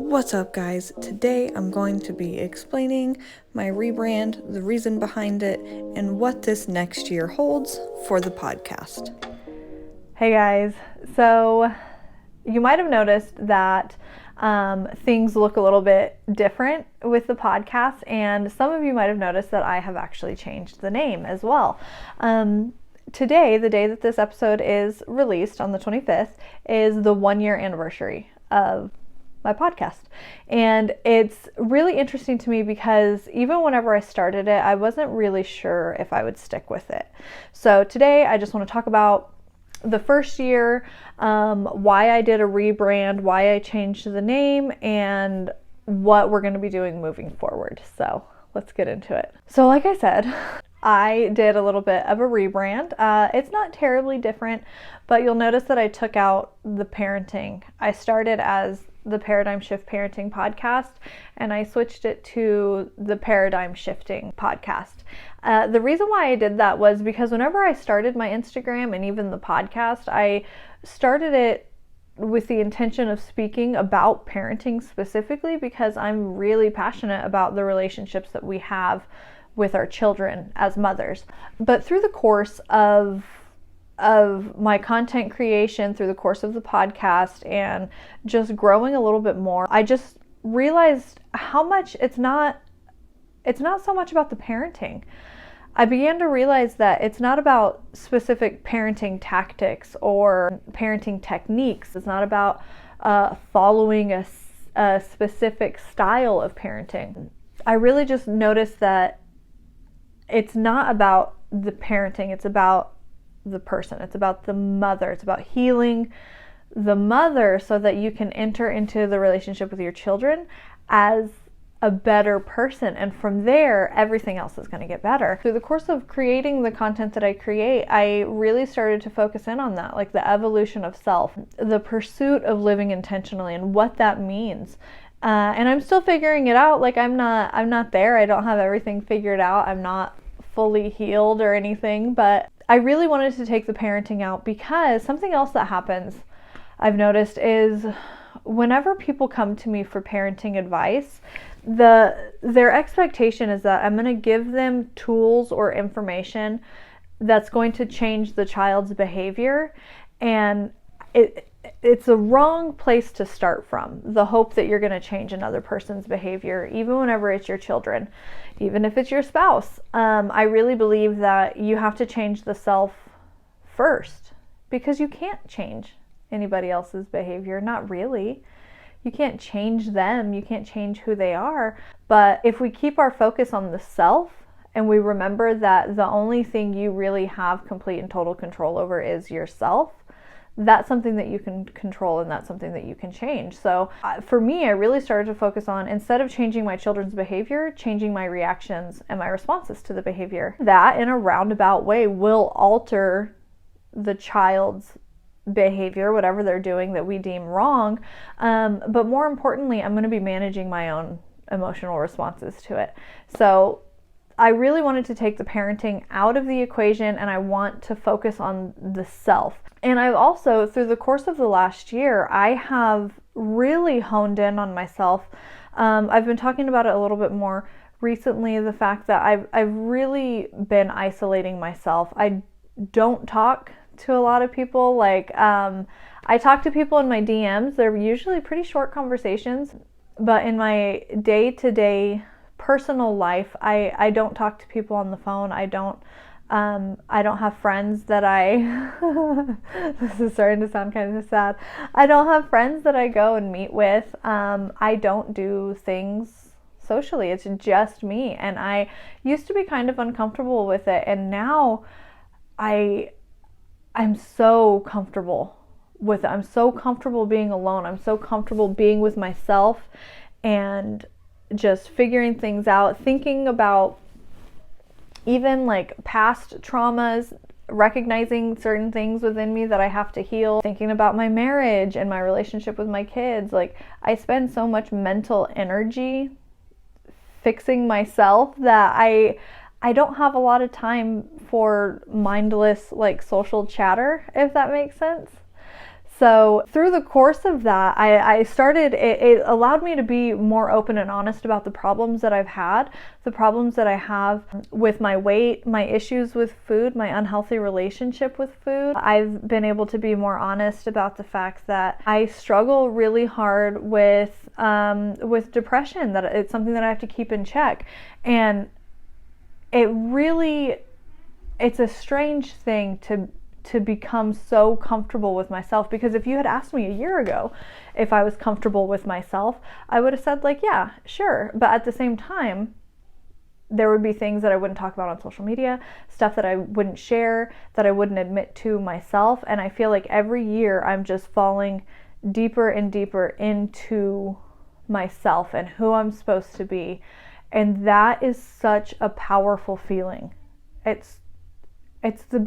What's up, guys? Today I'm going to be explaining my rebrand, the reason behind it, and what this next year holds for the podcast. Hey guys, so you might have noticed that things look a little bit different with the podcast, and some of you might have noticed that I have actually changed the name as well. Today, the day that this episode is released on the 25th, is the 1-year anniversary of my podcast. And it's really interesting to me because even whenever I started it, I wasn't really sure if I would stick with it. So today I just want to talk about the first year, why I did a rebrand, why I changed the name, and what we're going to be doing moving forward. So let's get into it. So like I said, I did a little bit of a rebrand. It's not terribly different, but you'll notice that I took out the parenting. I started as the Paradigm Shift Parenting podcast, and I switched it to the Paradigm Shifting podcast. The reason why I did that was because whenever I started my Instagram and even the podcast, I started it with the intention of speaking about parenting specifically because I'm really passionate about the relationships that we have with our children as mothers. But through the course of my content creation, through the course of the podcast, and just growing a little bit more, I just realized how much it's not so much about the parenting. I began to realize that it's not about specific parenting tactics or parenting techniques. It's not about following a specific style of parenting. I really just noticed that it's not about the parenting, it's about the person. It's about the mother. It's about healing the mother so that you can enter into the relationship with your children as a better person. And from there, everything else is going to get better. Through the course of creating the content that I create, I really started to focus in on that, like the evolution of self, the pursuit of living intentionally and what that means. And I'm still figuring it out. Like I'm not there. I don't have everything figured out. I'm not fully healed or anything, but I really wanted to take the parenting out because something else that happens, I've noticed, is whenever people come to me for parenting advice, their expectation is that I'm going to give them tools or information that's going to change the child's behavior, and it's a wrong place to start from, the hope that you're going to change another person's behavior, even whenever it's your children, even if it's your spouse. I really believe that you have to change the self first because you can't change anybody else's behavior. Not really. You can't change them. You can't change who they are. But if we keep our focus on the self and we remember that the only thing you really have complete and total control over is yourself, that's something that you can control and that's something that you can change. So for me, I really started to focus on, instead of changing my children's behavior, changing my reactions and my responses to the behavior. That in a roundabout way will alter the child's behavior, whatever they're doing that we deem wrong. But more importantly, I'm going to be managing my own emotional responses to it. So I really wanted to take the parenting out of the equation, and I want to focus on the self. And I've also, through the course of the last year, I have really honed in on myself. I've been talking about it a little bit more recently, the fact that I've really been isolating myself. I don't talk to a lot of people. I talk to people in my DMs. They're usually pretty short conversations, but in my day-to-day personal life, I don't talk to people on the phone. I don't have friends that this is starting to sound kind of sad. I don't have friends that I go and meet with. I don't do things socially. It's just me. And I used to be kind of uncomfortable with it. And now I'm so comfortable with it. I'm so comfortable being alone. I'm so comfortable being with myself and just figuring things out, thinking about even like past traumas, recognizing certain things within me that I have to heal, thinking about my marriage and my relationship with my kids. Like, I spend so much mental energy fixing myself that I don't have a lot of time for mindless like social chatter, if that makes sense. So through the course of that, I started, it allowed me to be more open and honest about the problems that I've had, the problems that I have with my weight, my issues with food, my unhealthy relationship with food. I've been able to be more honest about the fact that I struggle really hard with depression, that it's something that I have to keep in check. And it's a strange thing to become so comfortable with myself, because if you had asked me a year ago if I was comfortable with myself, I would have said like, yeah, sure. But at the same time, there would be things that I wouldn't talk about on social media, stuff that I wouldn't share, that I wouldn't admit to myself. And I feel like every year I'm just falling deeper and deeper into myself and who I'm supposed to be. And that is such a powerful feeling.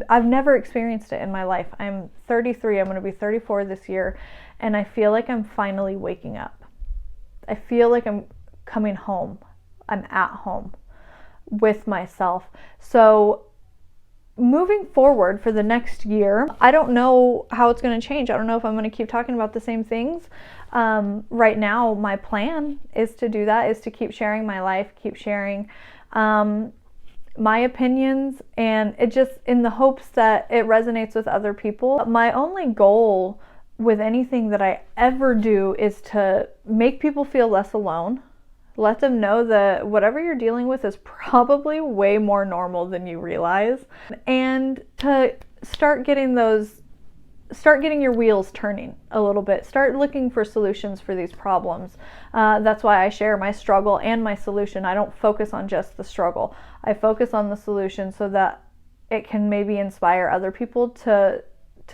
I've never experienced it in my life. I'm 33, I'm going to be 34 this year, and I feel like I'm finally waking up. I feel like I'm coming home. I'm at home with myself. So moving forward for the next year, I don't know how it's going to change. I don't know if I'm going to keep talking about the same things. Right now, my plan is to do that, is to keep sharing my life, keep sharing my opinions, and it just in the hopes that it resonates with other people. My only goal with anything that I ever do is to make people feel less alone. Let them know that whatever you're dealing with is probably way more normal than you realize, and to start getting your wheels turning a little bit. Start looking for solutions for these problems. That's why I share my struggle and my solution. I don't focus on just the struggle. I focus on the solution so that it can maybe inspire other people to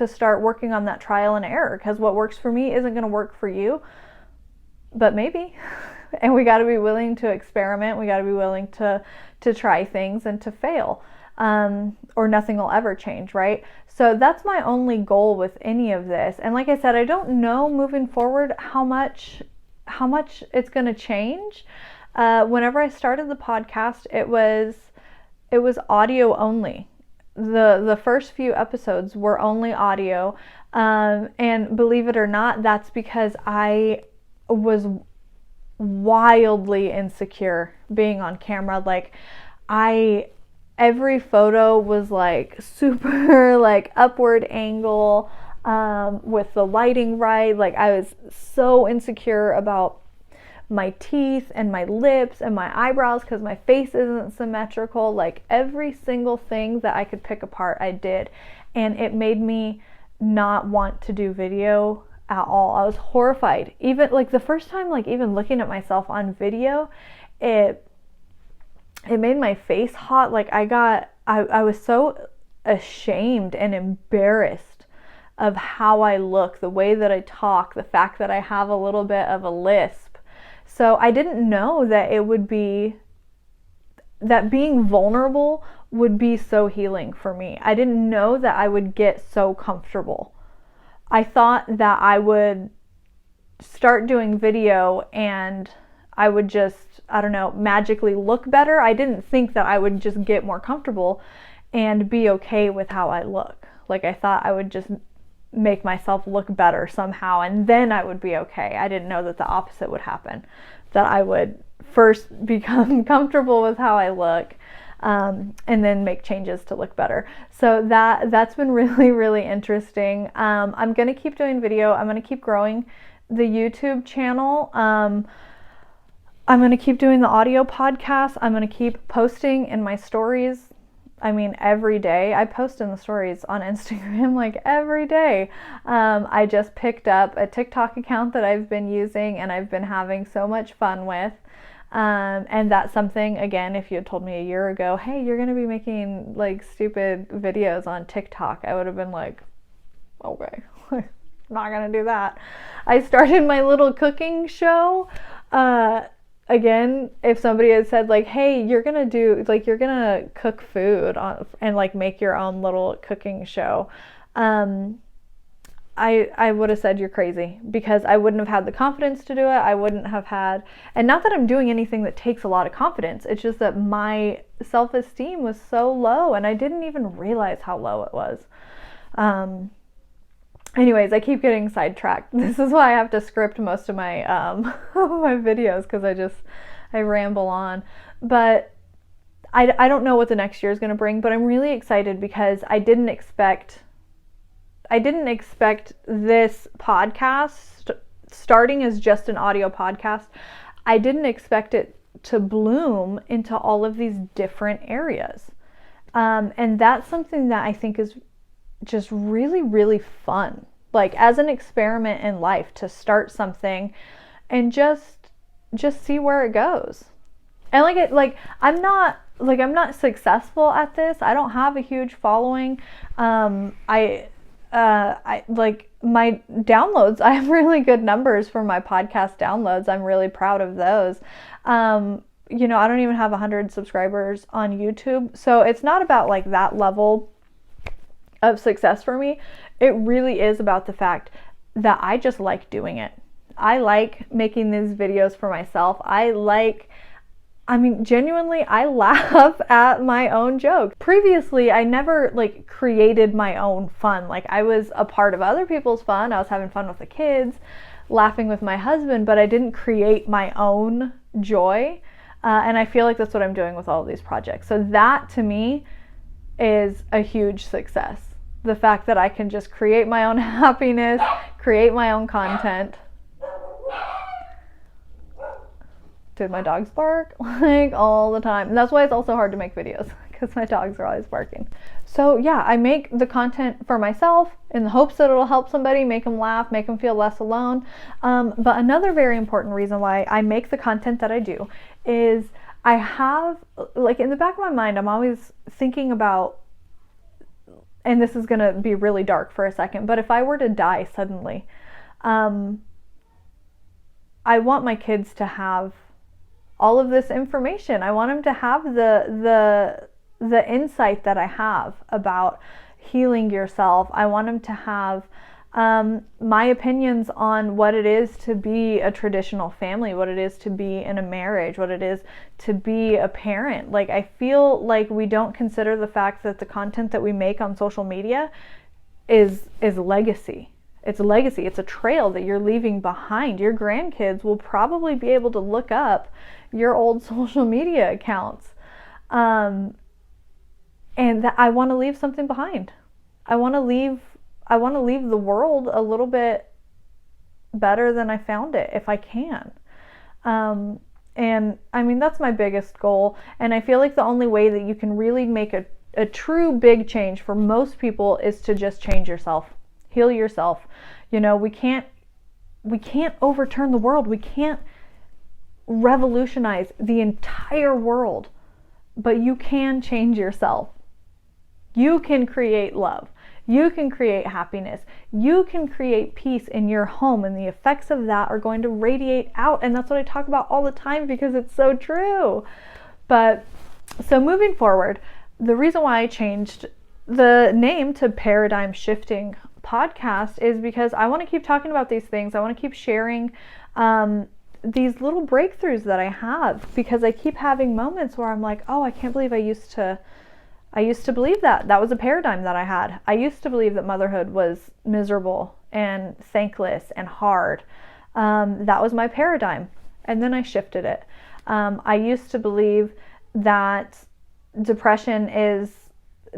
start working on that trial and error, because what works for me isn't going to work for you, but maybe. And we got to be willing to experiment. We got to be willing to try things and to fail. Or nothing will ever change, right? So that's my only goal with any of this. And like I said, I don't know moving forward how much it's going to change. Whenever I started the podcast, it was audio only. The first few episodes were only audio. And believe it or not, that's because I was wildly insecure being on camera. Like every photo was like super like upward angle, with the lighting right. Like I was so insecure about my teeth and my lips and my eyebrows because my face isn't symmetrical. Like every single thing that I could pick apart, I did. And it made me not want to do video at all. I was horrified. Even like the first time, like even looking at myself on video, it made my face hot. Like I was so ashamed and embarrassed of how I look, the way that I talk, the fact that I have a little bit of a lisp. So I didn't know that that being vulnerable would be so healing for me. I didn't know that I would get so comfortable. I thought that I would start doing video and I would just, I don't know, magically look better. I didn't think that I would just get more comfortable and be okay with how I look. Like I thought I would just make myself look better somehow and then I would be okay. I didn't know that the opposite would happen, that I would first become comfortable with how I look, and then make changes to look better. So that's been really, really interesting. I'm going to keep doing video. I'm going to keep growing the YouTube channel. I'm going to keep doing the audio podcast. I'm going to keep posting in my stories. I mean, every day. I post in the stories on Instagram like every day. I just picked up a TikTok account that I've been using and I've been having so much fun with. And that's something, again, if you had told me a year ago, hey, you're going to be making like stupid videos on TikTok, I would have been like, okay, I'm not going to do that. I started my little cooking show. Again, if somebody had said like, hey, you're going to cook food and like make your own little cooking show, I would have said you're crazy, because I wouldn't have had the confidence to do it. I wouldn't have had, and not that I'm doing anything that takes a lot of confidence. It's just that my self-esteem was so low and I didn't even realize how low it was. anyways, I keep getting sidetracked. This is why I have to script most of my my videos, because I ramble on. But I don't know what the next year is going to bring, but I'm really excited because I didn't expect this podcast starting as just an audio podcast. I didn't expect it to bloom into all of these different areas. And that's something that I think is just really, really fun. Like, as an experiment in life, to start something and just see where it goes. And I'm not successful at this. I don't have a huge following. I like my downloads. I have really good numbers for my podcast downloads. I'm really proud of those. I don't even have 100 subscribers on YouTube. So it's not about like that level of success for me. It really is about the fact that I just like doing it. I like making these videos for myself. Genuinely, I laugh at my own jokes. Previously, I never created my own fun. Like, I was a part of other people's fun. I was having fun with the kids, laughing with my husband, but I didn't create my own joy. And I feel like that's what I'm doing with all of these projects. So that, to me, is a huge success. The fact that I can just create my own happiness, create my own content. Did my dogs bark? All the time. And that's why it's also hard to make videos, because my dogs are always barking. So yeah, I make the content for myself in the hopes that it'll help somebody, make them laugh, make them feel less alone. But another very important reason why I make the content that I do is I have, in the back of my mind, I'm always thinking about, and this is going to be really dark for a second, but if I were to die suddenly, I want my kids to have all of this information. I want them to have the insight that I have about healing yourself. I want them to have my opinions on what it is to be a traditional family, what it is to be in a marriage, what it is to be a parent. I feel like we don't consider the fact that the content that we make on social media is legacy. It's a legacy. It's a trail that you're leaving behind. Your grandkids will probably be able to look up your old social media accounts. And that I want to leave something behind. I want to leave the world a little bit better than I found it, if I can. And that's my biggest goal. And I feel like the only way that you can really make a true big change for most people is to just change yourself. Heal yourself. We can't overturn the world. We can't revolutionize the entire world, but you can change yourself. You can create love. You can create happiness. You can create peace in your home, and the effects of that are going to radiate out. And that's what I talk about all the time, because it's so true. But so moving forward, the reason why I changed the name to Paradigm Shifting Podcast is because I want to keep talking about these things. I want to keep sharing these little breakthroughs that I have, because I keep having moments where I'm like, oh, I can't believe I used to believe that. That was a paradigm that I had. I used to believe that motherhood was miserable and thankless and hard. That was my paradigm. And then I shifted it. I used to believe that depression is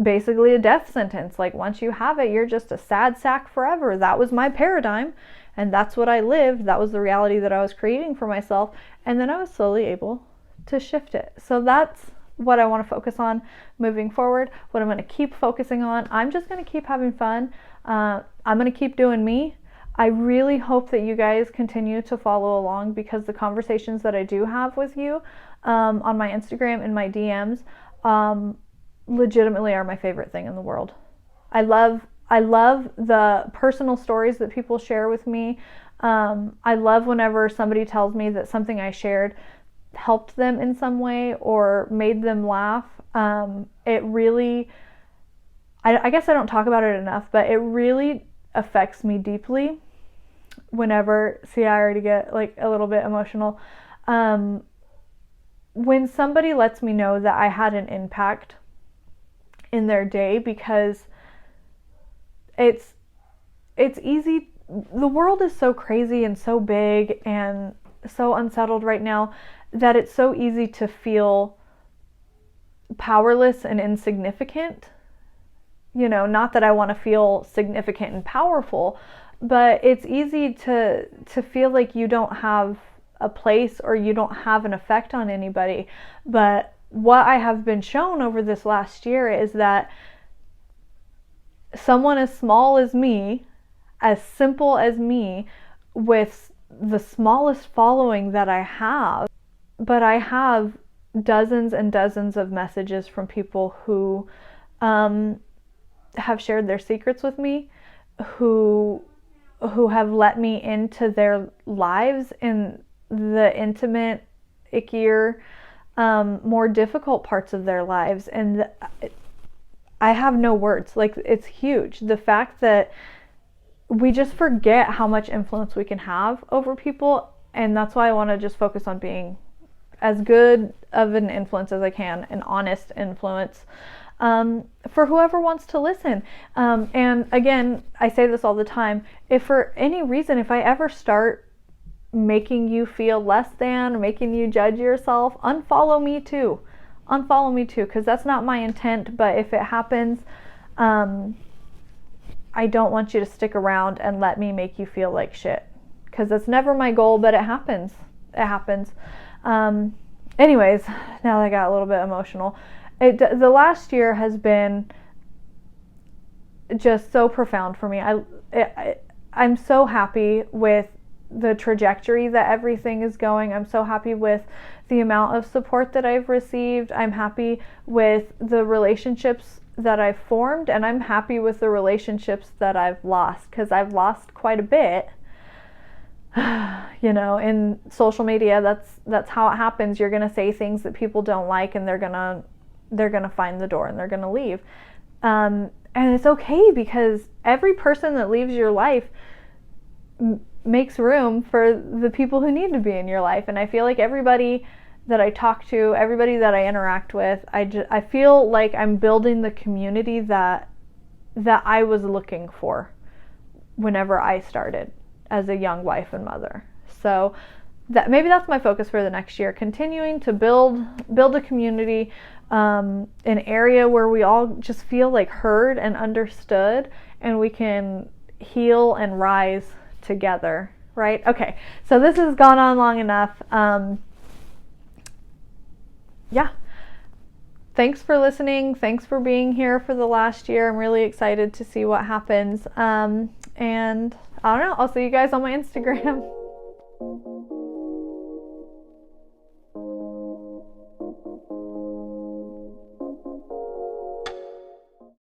basically a death sentence. Once you have it, you're just a sad sack forever. That was my paradigm. And that's what I lived. That was the reality that I was creating for myself. And then I was slowly able to shift it. So that's what I want to focus on moving forward, what I'm going to keep focusing on. I'm just going to keep having fun. I'm going to keep doing me. I really hope that you guys continue to follow along, because the conversations that I do have with you on my Instagram and my DMs legitimately are my favorite thing in the world. I love the personal stories that people share with me. I love whenever somebody tells me that something I shared helped them in some way or made them laugh. It really, I guess I don't talk about it enough, but it really affects me deeply whenever, see, I already get a little bit emotional. When somebody lets me know that I had an impact in their day, because it's easy. The world is so crazy and so big and so unsettled right now that it's so easy to feel powerless and insignificant. Not that I want to feel significant and powerful, but it's easy to feel like you don't have a place or you don't have an effect on anybody. But what I have been shown over this last year is that someone as small as me, as simple as me, with the smallest following that I have, but I have dozens and dozens of messages from people who have shared their secrets with me, who have let me into their lives in the intimate, ickier, more difficult parts of their lives. And I have no words. Like, it's huge. The fact that we just forget how much influence we can have over people. And that's why I want to just focus on being as good of an influence as I can, an honest influence, for whoever wants to listen. And again, I say this all the time. If for any reason, if I ever start making you feel less than, or making you judge yourself, unfollow me too. Unfollow me too, because that's not my intent. But if it happens, I don't want you to stick around and let me make you feel like shit, because that's never my goal, but it happens. It happens. Anyways, now that I got a little bit emotional, the last year has been just so profound for me. I'm so happy with the trajectory that everything is going. I'm so happy with the amount of support that I've received. I'm happy with the relationships that I've formed, and I'm happy with the relationships that I've lost, because I've lost quite a bit. In social media, that's how it happens. You're gonna say things that people don't like, and they're gonna find the door and they're gonna leave. And it's okay, because every person that leaves your life makes room for the people who need to be in your life. And I feel like everybody that I talk to, everybody that I interact with, I feel like I'm building the community that I was looking for whenever I started as a young wife and mother. So maybe that's my focus for the next year, continuing to build a community, an area where we all just feel like heard and understood, and we can heal and rise together, right? Okay, so this has gone on long enough. Yeah. Thanks for listening. Thanks for being here for the last year. I'm really excited to see what happens. And I don't know, I'll see you guys on my Instagram.